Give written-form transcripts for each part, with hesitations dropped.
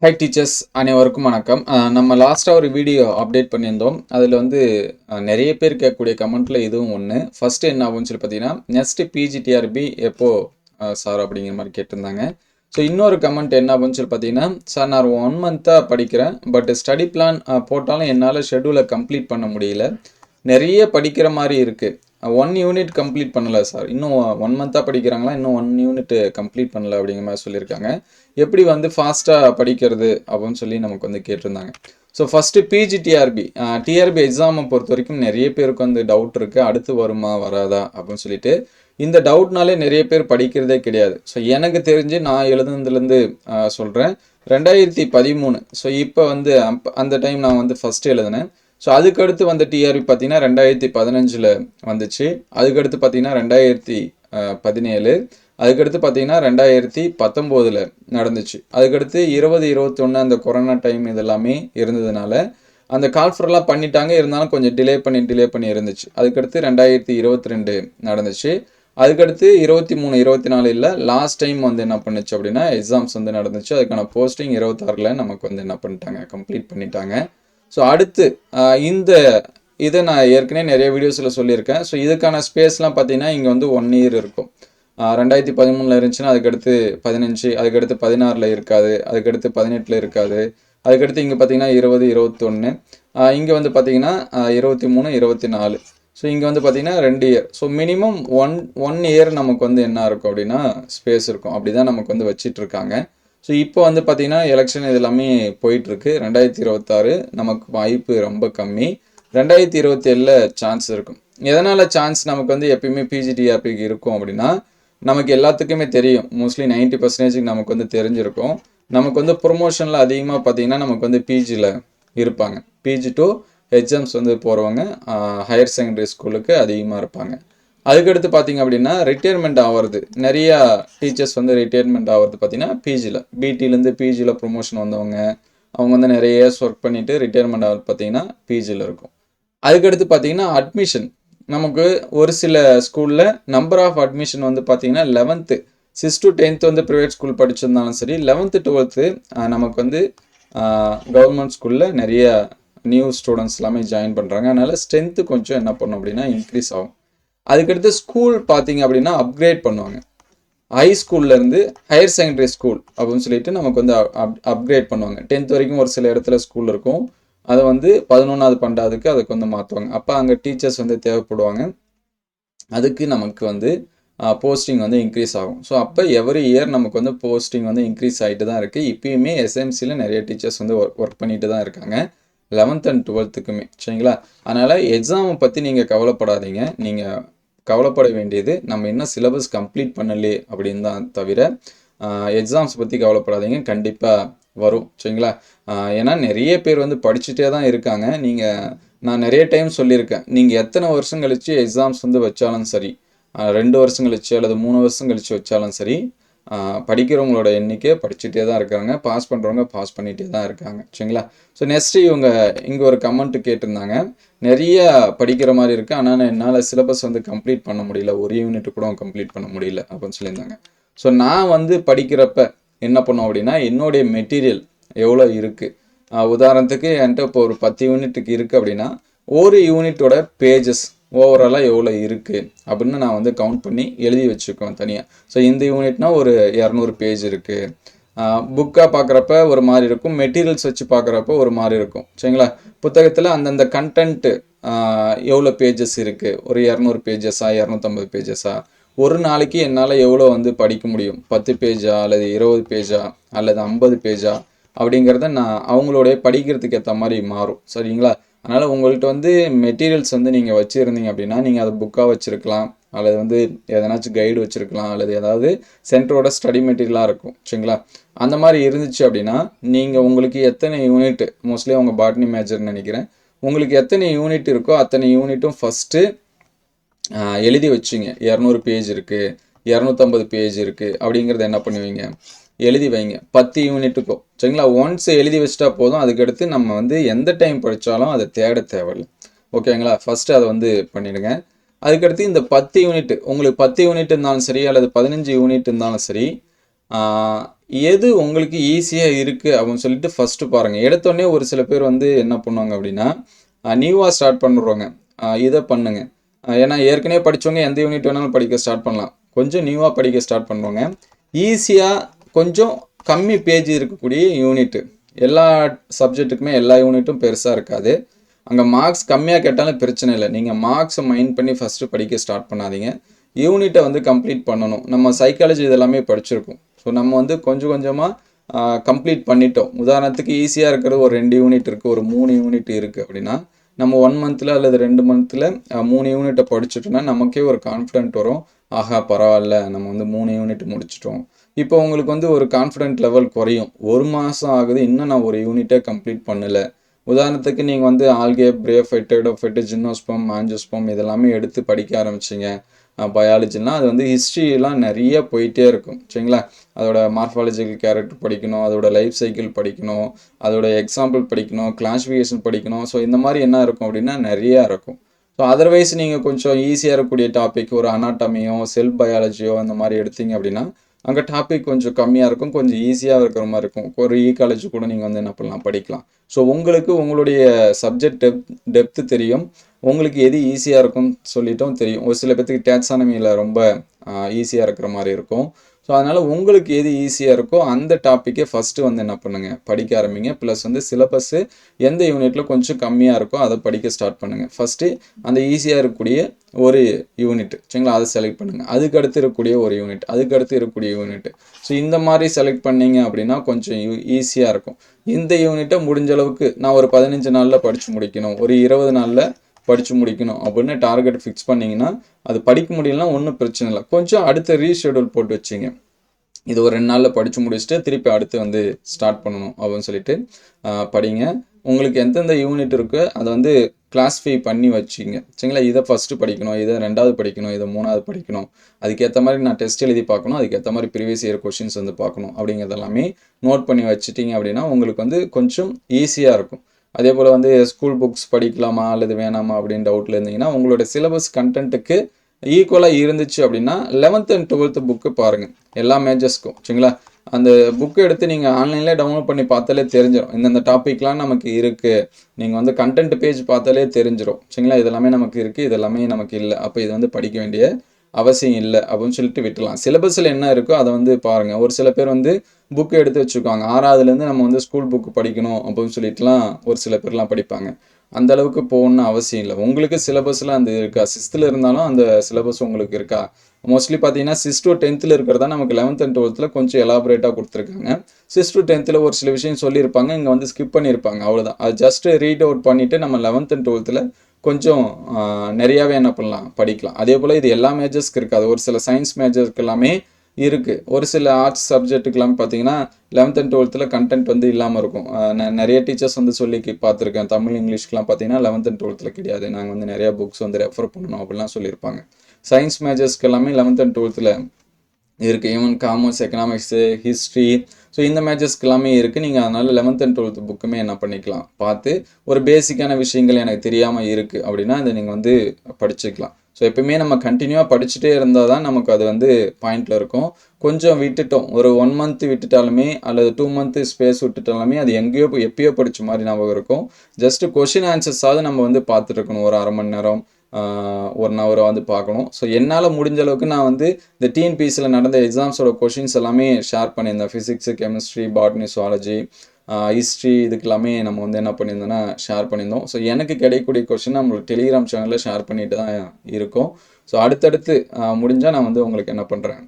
High teachers அனைவருக்கும் வணக்கம். நம்ம லாஸ்ட்டாக ஒரு வீடியோ அப்டேட் பண்ணியிருந்தோம். அதில் வந்து நிறைய பேர் கேட்கக்கூடிய கமெண்ட்டில் இதுவும் ஒன்று. ஃபஸ்ட்டு என்ன ஆகும்னு சொல்லி பார்த்தீங்கன்னா, நெக்ஸ்ட்டு பிஜிடிஆர்பி எப்போ சார் அப்படிங்கிற மாதிரி கேட்டிருந்தாங்க. ஸோ இன்னொரு கமெண்ட் என்ன ஆகும்னு சொல்லி பார்த்தீங்கன்னா, சார் நான் 1 மந்த்தாக படிக்கிறேன், பட் ஸ்டடி பிளான் போட்டாலும் என்னால் ஷெட்யூலை கம்ப்ளீட் பண்ண முடியல. நிறைய படிக்கிற மாதிரி இருக்குது. 1 யூனிட் கம்ப்ளீட் பண்ணலை சார். இன்னும் 1 மந்த்தாக படிக்கிறாங்களா, இன்னும் 1 யூனிட் கம்ப்ளீட் பண்ணல அப்படிங்கிற மாதிரி சொல்லியிருக்காங்க. எப்படி வந்து ஃபாஸ்ட்டாக படிக்கிறது அப்படின்னு சொல்லி நமக்கு வந்து கேட்டிருந்தாங்க. ஸோ ஃபஸ்ட்டு பிஜிடிஆர்பி டிஆர்பி எக்ஸாமை பொறுத்த வரைக்கும் நிறைய பேருக்கு வந்து டவுட் இருக்குது, அடுத்து வருமா வராதா அப்படின்னு சொல்லிட்டு. இந்த டவுட்னாலே நிறைய பேர் படிக்கிறதே கிடையாது. ஸோ எனக்கு தெரிஞ்சு நான் எழுதுனதுலேருந்து சொல்கிறேன். 2013 ஸோ இப்போ வந்து அந்த டைம் நான் வந்து ஃபஸ்ட்டு எழுதினேன். ஸோ அதுக்கடுத்து வந்த டிஆர்பி பார்த்தீங்கன்னா 2015 வந்துச்சு. அதுக்கடுத்து பார்த்தீங்கன்னா 2017, அதுக்கடுத்து பார்த்தீங்கன்னா 2019 நடந்துச்சு. அதுக்கடுத்து 2021 அந்த கொரோனா டைம் இதெல்லாமே இருந்ததுனால அந்த கால்ஃபர்லாம் பண்ணிட்டாங்க, இருந்தாலும் கொஞ்சம் டிலே பண்ணி இருந்துச்சு. அதுக்கடுத்து 2022 நடந்துச்சு. அதுக்கடுத்து 23, 24 இல்லை, லாஸ்ட் டைம் வந்து என்ன பண்ணுச்சு அப்படின்னா எக்ஸாம்ஸ் வந்து நடந்துச்சு. அதுக்கான போஸ்டிங் 26ல் நமக்கு வந்து என்ன பண்ணிட்டாங்க, கம்ப்ளீட் பண்ணிட்டாங்க. ஸோ அடுத்து இந்த இதை நான் ஏற்கனவே நிறைய வீடியோஸில் சொல்லியிருக்கேன். ஸோ இதுக்கான ஸ்பேஸ்லாம் பார்த்தீங்கன்னா இங்கே வந்து 1 இயர் இருக்கும். 2013 இருந்துச்சுன்னா அதுக்கடுத்து 15, அதுக்கடுத்து 16 இருக்காது, அதுக்கடுத்து 18 இருக்காது, அதுக்கடுத்து இங்கே பார்த்தீங்கன்னா 20, 21, இங்கே வந்து பார்த்தீங்கன்னா 23, 24. ஸோ இங்கே வந்து பார்த்தீங்கன்னா 2 year. So minimum one year நமக்கு வந்து என்ன இருக்கும் அப்படின்னா ஸ்பேஸ் இருக்கும். அப்படி தான் நமக்கு வந்து வச்சிட்ருக்காங்க. ஸோ இப்போ வந்து பார்த்தீங்கன்னா எலெக்ஷன் இது எல்லாமே போயிட்டுருக்கு. 2026 நமக்கு வாய்ப்பு ரொம்ப கம்மி. 2027 சான்ஸ் இருக்கும். எதனால் சான்ஸ் நமக்கு வந்து எப்பயுமே பிஜிடிஆர்பிக்கு இருக்கும் அப்படின்னா, நமக்கு எல்லாத்துக்குமே தெரியும். மோஸ்ட்லி 90% நமக்கு வந்து தெரிஞ்சிருக்கும். நமக்கு வந்து ப்ரொமோஷனில் அதிகமாக பார்த்தீங்கன்னா நமக்கு வந்து பிஜியில் இருப்பாங்க. பிஜி டு ஹெச்எம்ஸ் வந்து போகிறவங்க ஹையர் செகண்டரி ஸ்கூலுக்கு அதிகமாக இருப்பாங்க. அதுக்கடுத்து பார்த்தீங்க அப்படின்னா ரிட்டையர்மெண்ட் ஆகிறது, நிறையா டீச்சர்ஸ் வந்து ரிட்டையர்மெண்ட் ஆகிறது பார்த்தீங்கன்னா பிஜியில், பிடிலேருந்து பிஜியில் ப்ரொமோஷன் வந்தவங்க, அவங்க வந்து நிறைய இயர்ஸ் ஒர்க் பண்ணிவிட்டு ரிட்டையர்மெண்ட் ஆகிறது பார்த்தீங்கன்னா பிஜியில் இருக்கும். அதுக்கடுத்து பார்த்தீங்கன்னா அட்மிஷன், நமக்கு ஒரு சில ஸ்கூலில் நம்பர் ஆஃப் அட்மிஷன் வந்து பார்த்தீங்கன்னா 11th 6 to 10th வந்து ப்ரைவேட் ஸ்கூல் படிச்சிருந்தாலும் சரி, 11th 12th நமக்கு வந்து கவர்மெண்ட் ஸ்கூலில் நிறைய நியூ ஸ்டூடெண்ட்ஸ் எல்லாமே ஜாயின் பண்ணுறாங்க. அதனால் ஸ்ட்ரென்த்து கொஞ்சம் என்ன பண்ணும் அப்படின்னா இன்க்ரீஸ் ஆகும். அதுக்கடுத்து ஸ்கூல் பார்த்தீங்க அப்படின்னா அப்கிரேட் பண்ணுவாங்க. ஹை ஸ்கூல்லேருந்து ஹையர் செகண்டரி ஸ்கூல் அப்படின்னு சொல்லிட்டு நமக்கு வந்து அப்கிரேட் பண்ணுவாங்க. 10th வரைக்கும் ஒரு சில இடத்துல ஸ்கூல் இருக்கும், அதை வந்து 11வது 12வதுக்கு அதுக்கு வந்து மாற்றுவாங்க. அப்போ அங்கே டீச்சர்ஸ் வந்து தேவைப்படுவாங்க. அதுக்கு நமக்கு வந்து போஸ்டிங் வந்து இன்க்ரீஸ் ஆகும். ஸோ அப்போ எவ்ரி இயர் நமக்கு வந்து போஸ்டிங் வந்து இன்க்ரீஸ் ஆகிட்டு தான் இருக்குது. இப்போயுமே எஸ்எம்சியில் நிறைய டீச்சர்ஸ் வந்து ஒர்க் பண்ணிட்டு தான் இருக்காங்க, 11th and 12th சரிங்களா. அதனால் எக்ஸாமை பற்றி நீங்கள் கவலைப்படாதீங்க. நீங்கள் கவலைப்பட வேண்டியது நம்ம இன்னும் சிலபஸ் கம்ப்ளீட் பண்ணலே அப்படின்னு தான் தவிர எக்ஸாம்ஸ் பற்றி கவலைப்படாதீங்க. கண்டிப்பாக வரும் சரிங்களா. ஏன்னா நிறைய பேர் வந்து படிச்சுட்டே தான் இருக்காங்க. நான் நிறைய டைம் சொல்லியிருக்கேன், நீங்கள் எத்தனை வருஷம் கழித்து எக்ஸாம்ஸ் வந்து வச்சாலும் சரி, 2 வருஷம் கழிச்சு அல்லது 3 வருஷம் கழித்து வச்சாலும் சரி, படிக்கிறவங்களோட எண்ணிக்கை படிச்சுட்டே தான் இருக்காங்க, பாஸ் பண்ணுறவங்க பாஸ் பண்ணிகிட்டே தான் இருக்காங்க சரிங்களா. ஸோ நெக்ஸ்ட்டு இங்கே ஒரு கமெண்ட் கேட்டிருந்தாங்க, நிறைய படிக்கிற மாதிரி இருக்குது, ஆனால் என்னால் சிலபஸ் வந்து கம்ப்ளீட் பண்ண முடியல, ஒரு யூனிட் கூட கம்ப்ளீட் பண்ண முடியல அப்படின்னு சொல்லியிருந்தாங்க. ஸோ நான் வந்து படிக்கிறப்ப என்ன பண்ணோம் அப்படின்னா, என்னுடைய மெட்டீரியல் எவ்வளோ இருக்குது, உதாரணத்துக்கு என்கிட்ட இப்போ ஒரு 10 யூனிட்டுக்கு இருக்குது அப்படின்னா, ஒரு யூனிட்டோட பேஜஸ் ஓவராலாக எவ்வளோ இருக்குது அப்படின்னு நான் வந்து கவுண்ட் பண்ணி எழுதி வச்சுக்குவேன் தனியாக. ஸோ இந்த யூனிட்னா ஒரு 200 பேஜ் இருக்குது. புக்காக பார்க்குறப்ப ஒரு மாதிரி இருக்கும், மெட்டீரியல்ஸ் வச்சு பார்க்குறப்ப ஒரு மாதிரி இருக்கும் சரிங்களா. புத்தகத்தில் அந்தந்த கண்டென்ட்டு எவ்வளோ பேஜஸ் இருக்குது, ஒரு 200 பேஜஸா 250 பேஜஸா, ஒரு நாளைக்கு என்னால் எவ்வளோ வந்து படிக்க முடியும், 10 பேஜா அல்லது 20 பேஜா அல்லது 50 பேஜா அப்படிங்கிறத நான் அவங்களுடைய படிக்கிறதுக்கு ஏற்ற மாதிரி மாறும் சரிங்களா. அதனால் உங்கள்கிட்ட வந்து மெட்டீரியல்ஸ் வந்து நீங்கள் வச்சுருந்தீங்க அப்படின்னா, நீங்கள் அதை புக்காக வச்சுருக்கலாம், அல்லது வந்து எதனாச்சும் கைடு வச்சுருக்கலாம், அல்லது ஏதாவது சென்டரோட ஸ்டடி மெட்டீரியலாக இருக்கும் சரிங்களா. அந்த மாதிரி இருந்துச்சு அப்படின்னா நீங்கள் உங்களுக்கு எத்தனை யூனிட், மோஸ்ட்லி அவங்க பாட்னி மேஜர்னு நினைக்கிறேன், உங்களுக்கு எத்தனை யூனிட் இருக்கோ அத்தனை யூனிட்டும் ஃபஸ்ட்டு எழுதி வச்சுங்க. 200 பேஜ் இருக்குது, 250 பேஜ் இருக்குது அப்படிங்கிறத என்ன பண்ணுவீங்க, எழுதி வைங்க 10 யூனிட்டுக்கும் சரிங்களா. ஒன்ஸ் எழுதி வச்சிட்டா போதும், அதுக்கடுத்து நம்ம வந்து எந்த டைம் படித்தாலும் அதை தேட தேவையில்லை ஓகேங்களா. ஃபஸ்ட்டு அதை வந்து பண்ணிவிடுங்க. அதுக்கடுத்து இந்த 10 யூனிட் உங்களுக்கு 10 யூனிட் இருந்தாலும் சரி அல்லது 15 யூனிட் இருந்தாலும் சரி, எது உங்களுக்கு ஈஸியாக இருக்குது அப்படின்னு சொல்லிட்டு ஃபஸ்ட்டு பாருங்கள். எடுத்தோடனே ஒரு சில பேர் வந்து என்ன பண்ணுவாங்க அப்படின்னா, நியூவாக ஸ்டார்ட் பண்ணுறவங்க இதை பண்ணுங்க. ஏன்னா ஏற்கனவே படித்தவங்க எந்த யூனிட் வேணாலும் படிக்க ஸ்டார்ட் பண்ணலாம். கொஞ்சம் நியூவாக படிக்க ஸ்டார்ட் பண்ணுவாங்க. ஈஸியாக கொஞ்சம் கம்மி பேஜ் இருக்கக்கூடிய யூனிட்டு. எல்லா சப்ஜெக்ட்டுக்குமே எல்லா யூனிட்டும் பெருசாக இருக்காது. அங்கே மார்க்ஸ் கம்மியாக கேட்டாலும் பிரச்சனை இல்லை. நீங்கள் மார்க்ஸை மைண்ட் பண்ணி ஃபஸ்ட்டு படிக்க ஸ்டார்ட் பண்ணாதீங்க. யூனிட்டை வந்து கம்ப்ளீட் பண்ணணும். நம்ம சைக்காலஜி இதெல்லாமே படிச்சிருக்கோம். ஸோ நம்ம வந்து கொஞ்சம் கொஞ்சமாக கம்ப்ளீட் பண்ணிட்டோம். உதாரணத்துக்கு ஈஸியாக இருக்கிறது ஒரு 2 யூனிட் இருக்குது, ஒரு 3 யூனிட் இருக்குது அப்படின்னா, நம்ம 1 மந்தில் அல்லது 2 மந்தில் 3 யூனிட்டை படிச்சுட்டோன்னா நமக்கே ஒரு கான்ஃபிடென்ட் வரும். ஆஹா பரவாயில்ல, நம்ம வந்து 3 யூனிட் முடிச்சிட்டோம். இப்போ உங்களுக்கு வந்து ஒரு கான்ஃபிடென்ட் லெவல் குறையும். 1 மாதம் ஆகுது, இன்னும் நான் ஒரு யூனிட்டே கம்ப்ளீட் பண்ணலை. உதாரணத்துக்கு நீங்கள் வந்து ஆல்கேப்ரே, ஃபெட்டோடோஃபைட்டு, ஜிம்னோஸ்பம், ஆஞ்சியோஸ்பம் இதெல்லாமே எடுத்து படிக்க ஆரம்பிச்சிங்க. பயாலஜிலாம் அது வந்து ஹிஸ்ட்ரிலாம் நிறைய போயிட்டே இருக்கும் சரிங்களா. அதோட மார்ஃபாலஜிக்கல் கேரக்டர் படிக்கணும், அதோட லைஃப் சைக்கிள் படிக்கணும், அதோட எக்ஸாம்பிள் படிக்கணும், கிளாஸிஃபிகேஷன் படிக்கணும். ஸோ இந்த மாதிரி என்ன இருக்கும் அப்படின்னா நிறையா இருக்கும். ஸோ அதர்வைஸ் நீங்கள் கொஞ்சம் ஈஸியாக இருக்கக்கூடிய டாபிக் ஒரு அனாட்டமியோ செல் பயாலஜியோ அந்த மாதிரி எடுத்தீங்க அப்படின்னா அங்கே டாபிக் கொஞ்சம் கம்மியாக இருக்கும், கொஞ்சம் ஈஸியாக இருக்கிற மாதிரி இருக்கும். ஒரு ஈகாலஜி கூட நீங்கள் வந்து என்ன பண்ணலாம், படிக்கலாம். ஸோ உங்களுக்கு உங்களுடைய சப்ஜெக்ட் டெப்த்து தெரியும், உங்களுக்கு எது ஈஸியாக இருக்கும்னு சொல்லிட்டும் தெரியும். ஒரு சில பேர்த்துக்கு டாக்ஸானமியில் ரொம்ப ஈஸியாக இருக்கிற மாதிரி இருக்கும். ஸோ அதனால் உங்களுக்கு எது ஈஸியாக இருக்கோ அந்த டாப்பிக்கை ஃபஸ்ட்டு வந்து என்ன பண்ணுங்கள், படிக்க ஆரம்பிங்க. ப்ளஸ் வந்து சிலபஸ்ஸு எந்த யூனிட்டில் கொஞ்சம் கம்மியாக இருக்கோ அதை படிக்க ஸ்டார்ட் பண்ணுங்கள். ஃபஸ்ட்டு அந்த ஈஸியாக இருக்கக்கூடிய ஒரு யூனிட் சரிங்களா, அதை செலக்ட் பண்ணுங்கள். அதுக்கு அடுத்து இருக்கக்கூடிய ஒரு யூனிட், அதுக்கு அடுத்து இருக்கக்கூடிய யூனிட். ஸோ இந்த மாதிரி செலக்ட் பண்ணிங்க அப்படின்னா கொஞ்சம் ஈஸியாக இருக்கும். இந்த யூனிட்டை முடிஞ்ச அளவுக்கு நான் ஒரு 15 நாளில் படித்து முடிக்கணும், ஒரு 20 நாளில் படித்து முடிக்கணும் அப்படின்னு டார்கெட் ஃபிக்ஸ் பண்ணிங்கன்னா அது படிக்க முடியலன்னா ஒன்றும் பிரச்சனை இல்லை. கொஞ்சம் அடுத்த ரீஷெடியூல் போட்டு வச்சிங்க. இது ஒரு 2 நாளில் படித்து முடிச்சுட்டு திருப்பி அடுத்து வந்து ஸ்டார்ட் பண்ணணும் அப்படின்னு சொல்லிட்டு படிங்க. உங்களுக்கு எந்தெந்த யூனிட் இருக்கோ அதை வந்து கிளாஸிஃபை பண்ணி வச்சிங்க சரிங்களா. இதை ஃபஸ்ட்டு படிக்கணும், இதை 2வது படிக்கணும், இதை 3வது படிக்கணும். அதுக்கேற்ற மாதிரி நான் டெஸ்ட் எழுதி பார்க்கணும், அதுக்கேற்ற மாதிரி ப்ரீவியஸ் இயர் கொஷின்ஸ் வந்து பார்க்கணும். அப்படிங்கிறதெல்லாமே நோட் பண்ணி வச்சுட்டிங்க அப்படின்னா உங்களுக்கு வந்து கொஞ்சம் ஈஸியாக இருக்கும். அதே போல் வந்து ஸ்கூல் புக்ஸ் படிக்கலாமா அல்லது வேணாமா அப்படின்னு டவுட்டில் இருந்தீங்கன்னா உங்களோட சிலபஸ் கண்டென்ட்டுக்கு ஈக்குவலாக இருந்துச்சு அப்படின்னா 11th and 12th புக்கு பாருங்கள் எல்லா மேஜர்ஸ்க்கும் சரிங்களா. அந்த புக்கு எடுத்து நீங்கள் ஆன்லைனில் டவுன்லோட் பண்ணி பார்த்தாலே தெரிஞ்சிடும், இந்தந்த டாப்பிக்லாம் நமக்கு இருக்குது. நீங்கள் வந்து கண்டென்ட் பேஜ் பார்த்தாலே தெரிஞ்சிடும் சரிங்களா. இதெல்லாமே நமக்கு இருக்குது, இதெல்லாமே நமக்கு இல்லை, அப்போ இது வந்து படிக்க வேண்டிய அவசியம் இல்லை அப்படின்னு சொல்லிட்டு விட்டுலாம். சிலபஸில் என்ன இருக்கோ அதை வந்து பாருங்கள். ஒரு சில பேர் வந்து புக்கு எடுத்து வச்சுருக்காங்க, 6வதுலேருந்து நம்ம வந்து ஸ்கூல் புக்கு படிக்கணும் அப்படின்னு சொல்லிட்டுலாம் ஒரு சில பேர்லாம் படிப்பாங்க. அந்த அளவுக்கு போகணுன்னு அவசியம் இல்லை. உங்களுக்கு சிலபஸ்லாம் அந்த இருக்கா, 6th இருந்தாலும் அந்த சிலபஸ் உங்களுக்கு இருக்கா. மோஸ்ட்லி பார்த்தீங்கன்னா 6th to 10th இருக்கிறதா நமக்கு 11th and 12th கொஞ்சம் எலாபரேட்டாக கொடுத்துருக்காங்க. 6th to 10th ஒரு சில விஷயம் சொல்லியிருப்பாங்க, இங்கே வந்து ஸ்கிப் பண்ணியிருப்பாங்க, அவ்வளோதான். அது ஜஸ்ட் ரீட் அவுட் பண்ணிவிட்டு நம்ம 11th and 12th கொஞ்சம் நிறையாவே என்ன பண்ணலாம், படிக்கலாம். அதே போல் இது எல்லா மேஜர்ஸ்க்கு இருக்காது, ஒரு சில சயின்ஸ் மேஜருக்கு எல்லாமே இருக்குது. ஒரு சில ஆர்ட்ஸ் சப்ஜெக்ட்டுக்கெல்லாம் பார்த்தீங்கன்னா 11th and 12th கண்டென்ட் வந்து இல்லாமல் இருக்கும். நான் நிறைய டீச்சர்ஸ் வந்து சொல்லி பார்த்துருக்கேன். தமிழ் இங்கிலீஷ்க்கெலாம் பார்த்தீங்கன்னா 11th and 12th கிடையாது, நாங்கள் வந்து நிறையா புக்ஸ் வந்து ரெஃபர் பண்ணணும் அப்படிலாம் சொல்லியிருப்பாங்க. சயின்ஸ் மேஜர்ஸ்க்கு எல்லாமே 11th and 12th இருக்குது. Even commerce, economics, history, so இந்த மேஜர்ஸ்க்கு எல்லாமே இருக்குது. நீங்கள் அதனால் 11th and 12th புக்குமே என்ன பண்ணிக்கலாம், பார்த்து ஒரு பேசிக்கான விஷயங்கள் எனக்கு தெரியாமல் இருக்குது அப்படின்னா அதை நீங்கள் வந்து படிச்சுக்கலாம். ஸோ எப்பயுமே நம்ம கண்டினியூவாக படிச்சுட்டே இருந்தால் தான் நமக்கு அது வந்து பாயிண்டில் இருக்கும். கொஞ்சம் விட்டுட்டோம், ஒரு 1 month விட்டுட்டாலுமே அல்லது 2 month ஸ்பேஸ் விட்டுட்டாலுமே அது எங்கேயோ எப்பயோ படித்த மாதிரி ஞாபகம் இருக்கும். ஜஸ்ட்டு கொஷின் ஆன்சர்ஸாவது நம்ம வந்து பார்த்துருக்கணும், ஒரு 1/2 மணி நேரம் 1 hour வந்து பார்க்கணும். ஸோ என்னால் முடிஞ்ச அளவுக்கு நான் வந்து இந்த டிஎன்பிஎஸ்சியில் நடந்த எக்ஸாம்ஸோட கொஷின்ஸ் எல்லாமே ஷேர் பண்ணியிருந்தேன். Physics, chemistry, botany, zoology, history இதுக்கெல்லாமே நம்ம வந்து என்ன பண்ணியிருந்தோன்னா ஷேர் பண்ணியிருந்தோம். ஸோ எனக்கு கிடைக்கக்கூடிய கொஷின் நம்மளுக்கு டெலிகிராம் சேனலில் ஷேர் பண்ணிட்டு தான் இருக்கும். ஸோ அடுத்தடுத்து முடிஞ்சால் நான் வந்து உங்களுக்கு என்ன பண்ணுறேன்,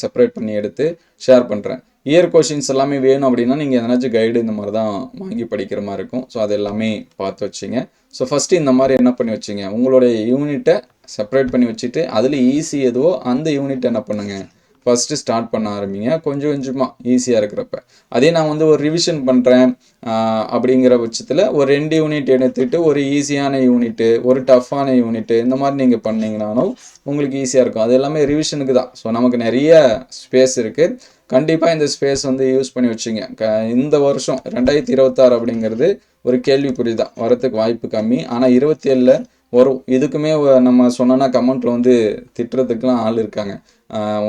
செப்பரேட் பண்ணி எடுத்து ஷேர் பண்ணுறேன். இயர் கொஷின்ஸ் எல்லாமே வேணும் அப்படின்னா நீங்கள் எதனாச்சும் கைடு இந்த மாதிரி தான் வாங்கி படிக்கிற மாதிரி இருக்கும். ஸோ அது எல்லாமே பார்த்து வச்சிங்க. ஸோ ஃபஸ்ட்டு இந்த மாதிரி என்ன பண்ணி வச்சிங்க, உங்களுடைய யூனிட்டை செப்பரேட் பண்ணி வச்சுட்டு அதில் ஈஸி எதுவோ அந்த யூனிட் என்ன பண்ணுங்கள், ஃபஸ்ட்டு ஸ்டார்ட் பண்ண ஆரம்பிங்க, கொஞ்சம் கொஞ்சமாக ஈஸியாக இருக்கிறப்ப. அதே நான் வந்து ஒரு ரிவிஷன் பண்ணுறேன் அப்படிங்கிற பட்சத்தில் ஒரு 2 யூனிட் எடுத்துகிட்டு ஒரு ஈஸியான யூனிட்டு, ஒரு டஃப்பான யூனிட்டு இந்த மாதிரி நீங்கள் பண்ணிங்கனாலும் உங்களுக்கு ஈஸியாக இருக்கும். அது எல்லாமே ரிவிஷனுக்கு தான். ஸோ நமக்கு நிறைய ஸ்பேஸ் இருக்குது, கண்டிப்பாக இந்த ஸ்பேஸ் வந்து யூஸ் பண்ணி வச்சுங்க. இந்த வருஷம் 2026 அப்படிங்கிறது ஒரு கேள்விக்குறி தான், வரத்துக்கு வாய்ப்பு கம்மி. ஆனால் 27 வரும். இதுக்குமே நம்ம சொன்னோன்னா கமெண்ட்டில் வந்து திட்டுறதுக்கெலாம் ஆள் இருக்காங்க.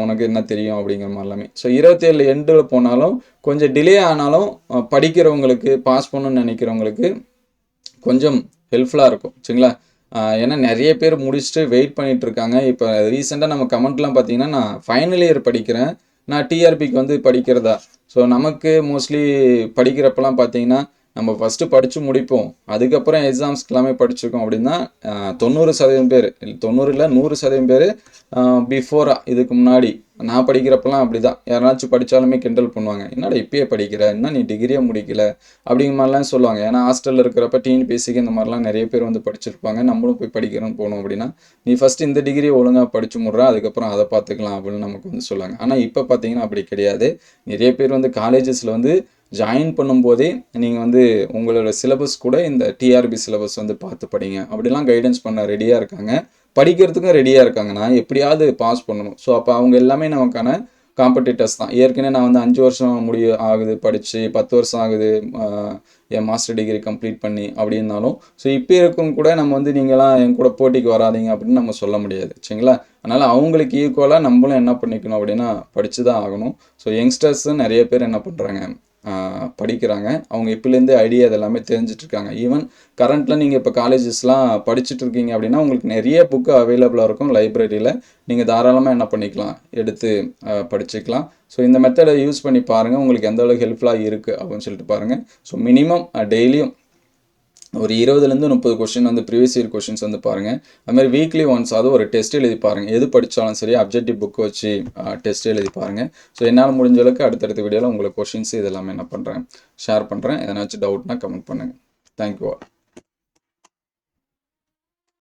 உனக்கு என்ன தெரியும் அப்படிங்கிற மாதிரி எல்லாமே. ஸோ 27 எண்டில் போனாலும் கொஞ்சம் டிலே ஆனாலும் படிக்கிறவங்களுக்கு பாஸ் பண்ணணும்னு நினைக்கிறவங்களுக்கு கொஞ்சம் ஹெல்ப்ஃபுல்லாக இருக்கும் சரிங்களா. ஏன்னா நிறைய பேர் முடிச்சுட்டு வெயிட் பண்ணிட்டு இருக்காங்க. இப்போ ரீசெண்டாக நம்ம கமெண்ட்லாம் பார்த்தீங்கன்னா நான் ஃபைனல் இயர் படிக்கிறேன், நான் டிஆர்பிக்கு வந்து படிக்கிறதா. ஸோ நமக்கு மோஸ்ட்லி படிக்கிறப்பெல்லாம் பார்த்தீங்கன்னா நம்ம ஃபஸ்ட்டு படித்து முடிப்போம், அதுக்கப்புறம் எக்ஸாம்ஸ்க்கு எல்லாமே படிச்சிருக்கோம் அப்படின்னா 90% பேர் 90 இல்லை 100% பேர் பிஃபோராக இதுக்கு முன்னாடி நான் படிக்கிறப்பெல்லாம் அப்படி தான். யாராச்சும் படித்தாலுமே கிண்டல் பண்ணுவாங்க, என்னடா இப்பயே படிக்கிற, என்ன நீ டிகிரியே முடிக்கல அப்படிங்கிற மாதிரிலாம் சொல்லுவாங்க. ஏன்னா ஹாஸ்டலில் இருக்கிறப்ப டிஎன்பிஎஸ்சிக்கு இந்த மாதிரிலாம் நிறைய பேர் வந்து படிச்சிருப்பாங்க. நம்மளும் போய் படிக்கிறோன்னு போனோம் அப்படின்னா நீ ஃபஸ்ட்டு இந்த டிகிரி ஒழுங்காக படித்து முடுறா, அதுக்கப்புறம் அதை பார்த்துக்கலாம் அப்படின்னு நமக்கு வந்து சொல்லுவாங்க. ஆனால் இப்போ பார்த்தீங்கன்னா அப்படி கிடையாது. நிறைய பேர் வந்து காலேஜஸில் வந்து ஜாயின் பண்ணும்போதே நீங்கள் வந்து உங்களோட சிலபஸ் கூட இந்த டிஆர்பி சிலபஸ் வந்து பார்த்து படிங்க அப்படிலாம் கைடன்ஸ் பண்ண ரெடியாக இருக்காங்க, படிக்கிறதுக்கும் ரெடியாக இருக்காங்க. நான் எப்படியாவது பாஸ் பண்ணணும். ஸோ அப்போ அவங்க எல்லாமே நமக்கான காம்படிட்டர்ஸ் தான். ஏற்கனவே நான் வந்து 5 வருஷம் ஆகுது படித்து, 10 வருஷம் ஆகுது என் மாஸ்டர் டிகிரி கம்ப்ளீட் பண்ணி அப்படின்னாலும், ஸோ இப்போ இருக்கும் கூட நம்ம வந்து நீங்களாம் என் கூட போட்டிக்கு வராதிங்க அப்படின்னு நம்ம சொல்ல முடியாது சரிங்களா. அதனால் அவங்களுக்கு ஈக்குவலாக நம்மளும் என்ன பண்ணிக்கணும் அப்படின்னா படித்து தான் ஆகணும். ஸோ யங்ஸ்டர்ஸும் நிறைய பேர் என்ன பண்ணுறாங்க, படிக்கிறாங்க. அவங்க இப்போலேருந்தே ஐடியா இதெல்லாமே தெரிஞ்சிட்ருக்காங்க. ஈவன் கரண்ட்டில் நீங்கள் இப்போ காலேஜஸ்லாம் படிச்சுட்டு இருக்கீங்க அப்படின்னா உங்களுக்கு நிறைய புக்கு அவைலபிளாக இருக்கும் லைப்ரரியில். நீங்கள் தாராளமாக என்ன பண்ணிக்கலாம், எடுத்து படிச்சுக்கலாம். ஸோ இந்த மெத்தடை யூஸ் பண்ணி பாருங்கள், உங்களுக்கு எந்த அளவுக்கு ஹெல்ப்ஃபுல்லாக இருக்குது அப்படின்னு சொல்லிட்டு பாருங்கள். ஸோ மினிமம் டெய்லியும் ஒரு 20லேருந்து 30 கொஸ்டின் வந்து ப்ரீவியஸ் இயர் கொஸ்டின்ஸ் வந்து பாருங்கள். அதுமாதிரி வீக்லி ஒன்ஸ் அது ஒரு டெஸ்ட் எழுதி பாருங்கள். எது படித்தாலும் சரி அப்ஜெக்டிவ் புக் வச்சு டெஸ்ட் எழுதி பாருங்கள். ஸோ என்னால் முடிஞ்ச அளவுக்கு அடுத்தடுத்த வீடியோவில் உங்களுக்கு கொஸ்டின்ஸ் இதெல்லாமே என்ன பண்ணுறேன், ஷேர் பண்ணுறேன். எதனாச்சும் டவுட்னா கமெண்ட் பண்ணுங்கள். Thank you all.